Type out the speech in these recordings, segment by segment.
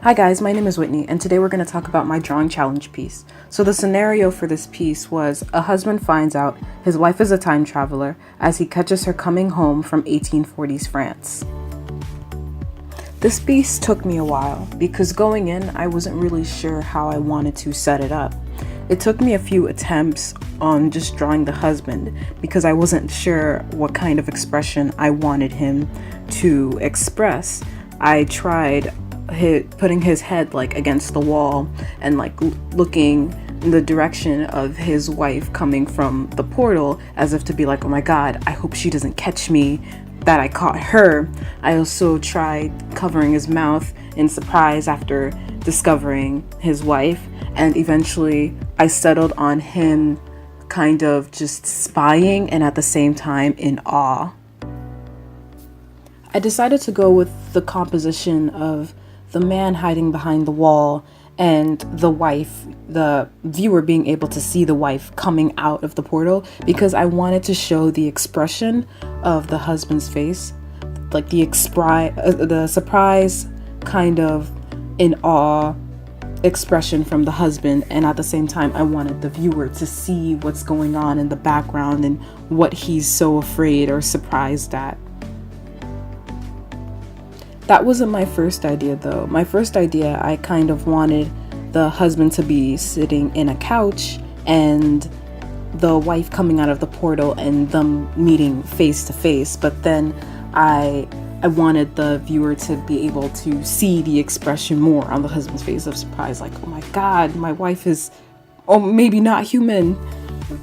Hi guys, my name is Whitney, and today we're going to talk about my drawing challenge piece. So the scenario for this piece was a husband finds out his wife is a time traveler as he catches her coming home from 1840s France. This piece took me a while because going in, I wasn't really sure how I wanted to set it up. It took me a few attempts on just drawing the husband because I wasn't sure what kind of expression I wanted him to express. I tried putting his head like against the wall and like looking in the direction of his wife coming from the portal as if to be like, oh my god, I hope she doesn't catch me that I caught her. I also tried covering his mouth in surprise after discovering his wife, and eventually I settled on him kind of just spying and at the same time in awe. I decided to go with the composition of the man hiding behind the wall and the wife, the viewer being able to see the wife coming out of the portal, because I wanted to show the expression of the husband's face, like the surprise kind of in awe expression from the husband, and at the same time I wanted the viewer to see what's going on in the background and what he's so afraid or surprised at. That wasn't my first idea though. My first idea, I kind of wanted the husband to be sitting in a couch and the wife coming out of the portal and them meeting face to face. But then I wanted the viewer to be able to see the expression more on the husband's face of surprise, like, oh my god, my wife is, oh, maybe not human.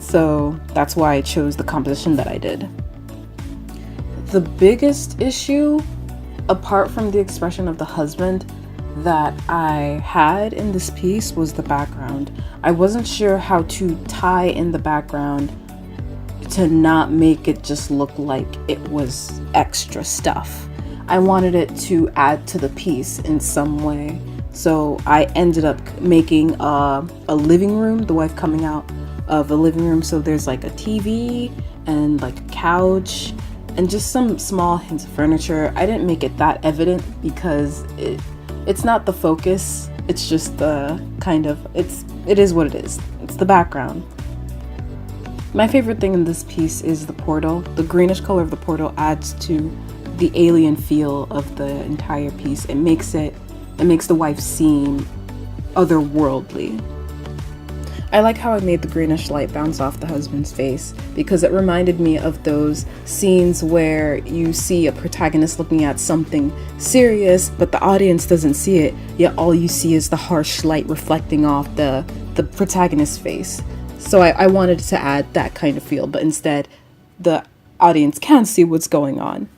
So that's why I chose the composition that I did. The biggest issue, apart from the expression of the husband, that I had in this piece was the background. I wasn't sure how to tie in the background to not make it just look like it was extra stuff. I wanted it to add to the piece in some way. So I ended up making a living room, the wife coming out of a living room. So there's like a TV and like a couch and just some small hints of furniture. I didn't make it that evident because it's not the focus. It's just the kind of, it is what it is. It's the background. My favorite thing in this piece is the portal. The greenish color of the portal adds to the alien feel of the entire piece. It makes the wife seem otherworldly. I like how I made the greenish light bounce off the husband's face because it reminded me of those scenes where you see a protagonist looking at something serious, but the audience doesn't see it, yet all you see is the harsh light reflecting off the protagonist's face. So I wanted to add that kind of feel, but instead the audience can't see what's going on.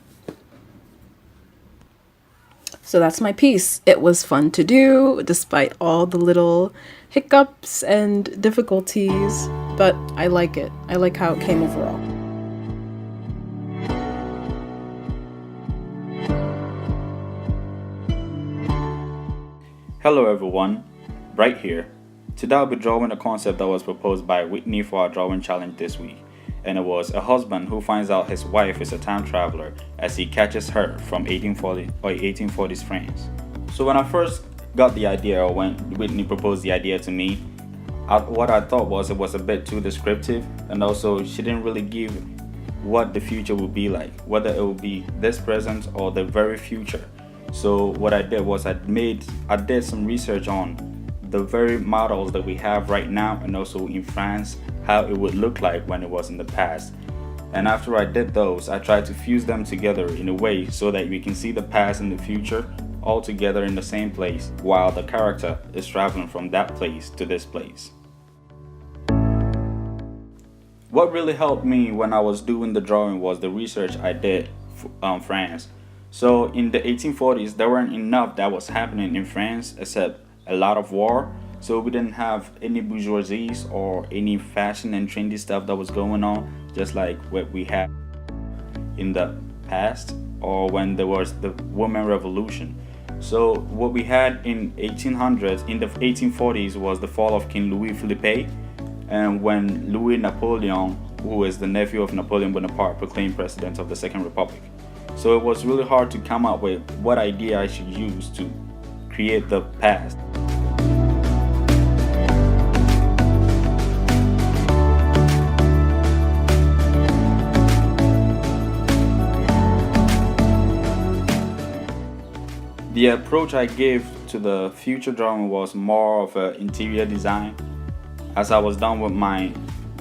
So that's my piece. It was fun to do, despite all the little hiccups and difficulties, but I like it. I like how it came overall. Hello everyone, Bright here. Today I'll be drawing a concept that was proposed by Whitney for our drawing challenge this week, and it was a husband who finds out his wife is a time traveler as he catches her from 1840s France. So when I first got the idea, or when Whitney proposed the idea to me, what I thought was it was a bit too descriptive, and also she didn't really give what the future would be like, whether it would be this present or the very future. So what I did was I did some research on the very models that we have right now, and also in France, how it would look like when it was in the past. And after I did those, I tried to fuse them together in a way so that we can see the past and the future all together in the same place, while the character is traveling from that place to this place. What really helped me when I was doing the drawing was the research I did on France. So in the 1840s, there weren't enough that was happening in France except a lot of war. So we didn't have any bourgeoisies or any fashion and trendy stuff that was going on, just like what we had in the past or when there was the woman revolution. So what we had in the 1840s was the fall of King Louis Philippe, and when Louis Napoleon who is the nephew of Napoleon Bonaparte, proclaimed president of the Second Republic. So it was really hard to come up with what idea I should use to create the past. The approach I gave to the future drawing was more of an interior design. As I was done with my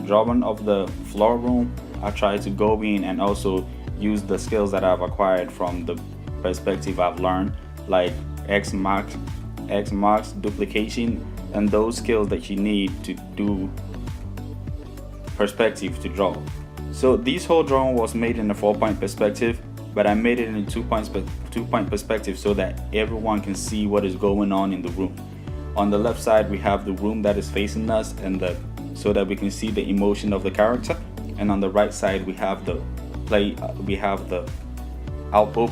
drawing of the floor room, I tried to go in and also use the skills that I've acquired from the perspective I've learned, like X marks, duplication, and those skills that you need to do perspective to draw. So this whole drawing was made in a 4-point perspective, but I made it in a 2-point perspective so that everyone can see what is going on in the room. On the left side, we have the room that is facing us, so that we can see the emotion of the character. And on the right side, we have the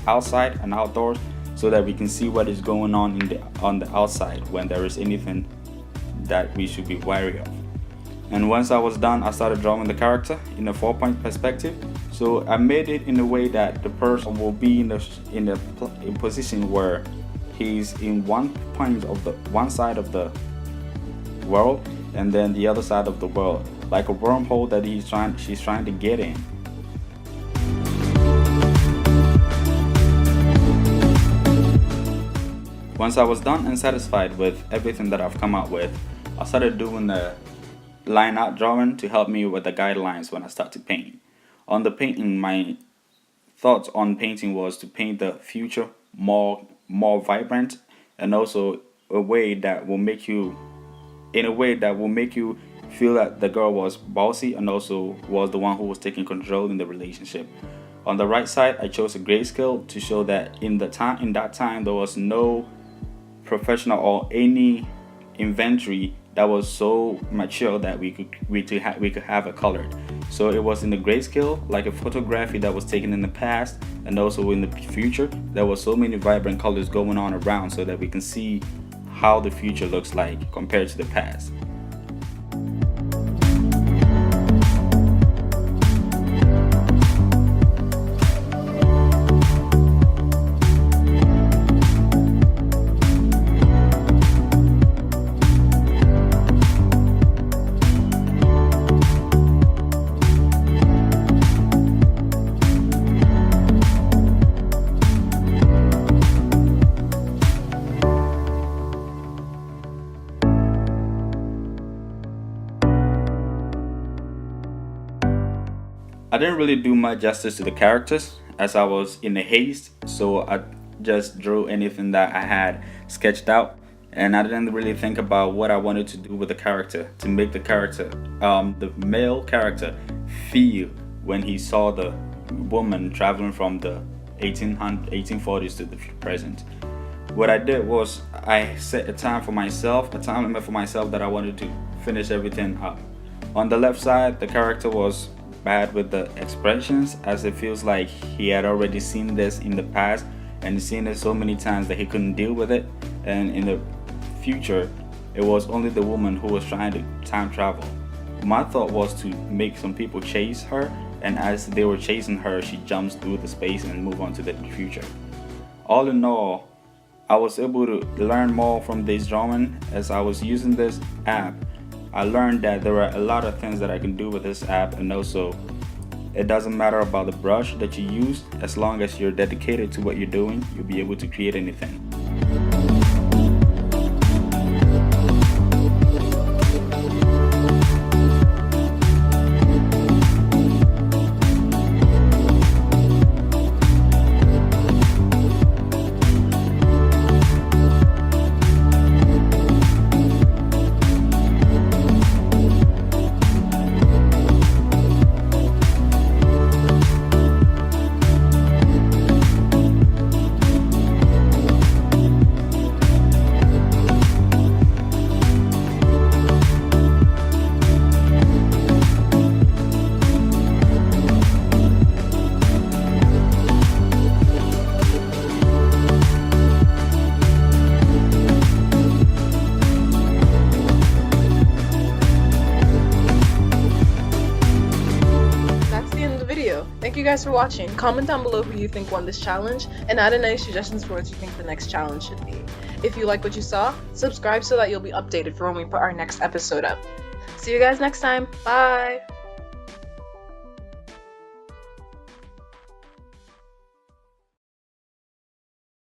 outside and outdoors, so that we can see what is going on on the outside when there is anything that we should be wary of. And once I was done, I started drawing the character in a 4-point perspective. So I made it in a way that the person will be in a position where he's in one side of the world, and then the other side of the world, like a wormhole that she's trying to get in. Once I was done and satisfied with everything that I've come up with, I started doing the line art drawing to help me with the guidelines when I start to paint. On the painting, my thoughts on painting was to paint the future more vibrant, and also a way that will make you feel that the girl was bossy and also was the one who was taking control in the relationship. On the right side, I chose a grayscale to show that in that time there was no professional or any inventory that was so mature that we could have it colored. So it was in the grayscale, like a photography that was taken in the past and also in the future. There was so many vibrant colors going on around, so that we can see how the future looks like compared to the past. I didn't really do much justice to the characters as I was in a haste, so I just drew anything that I had sketched out, and I didn't really think about what I wanted to do with the character to make the character, the male character, feel when he saw the woman traveling from the 1840s to the present. What I did was I set a time limit for myself that I wanted to finish everything up. On the left side, the character was bad with the expressions, as it feels like he had already seen this in the past and seen it so many times that he couldn't deal with it. And in the future, it was only the woman who was trying to time travel. My thought was to make some people chase her, and as they were chasing her, she jumps through the space and move on to the future. All in all, I was able to learn more from this drawing. As I was using this app, I learned that there are a lot of things that I can do with this app, and also it doesn't matter about the brush that you use. As long as you're dedicated to what you're doing, you'll be able to create anything. video. Thank you guys for watching. Comment down below who you think won this challenge, and add in any suggestions for what you think the next challenge should be. If you like what you saw, subscribe so that you'll be updated for when we put our next episode up. See you guys next time. Bye!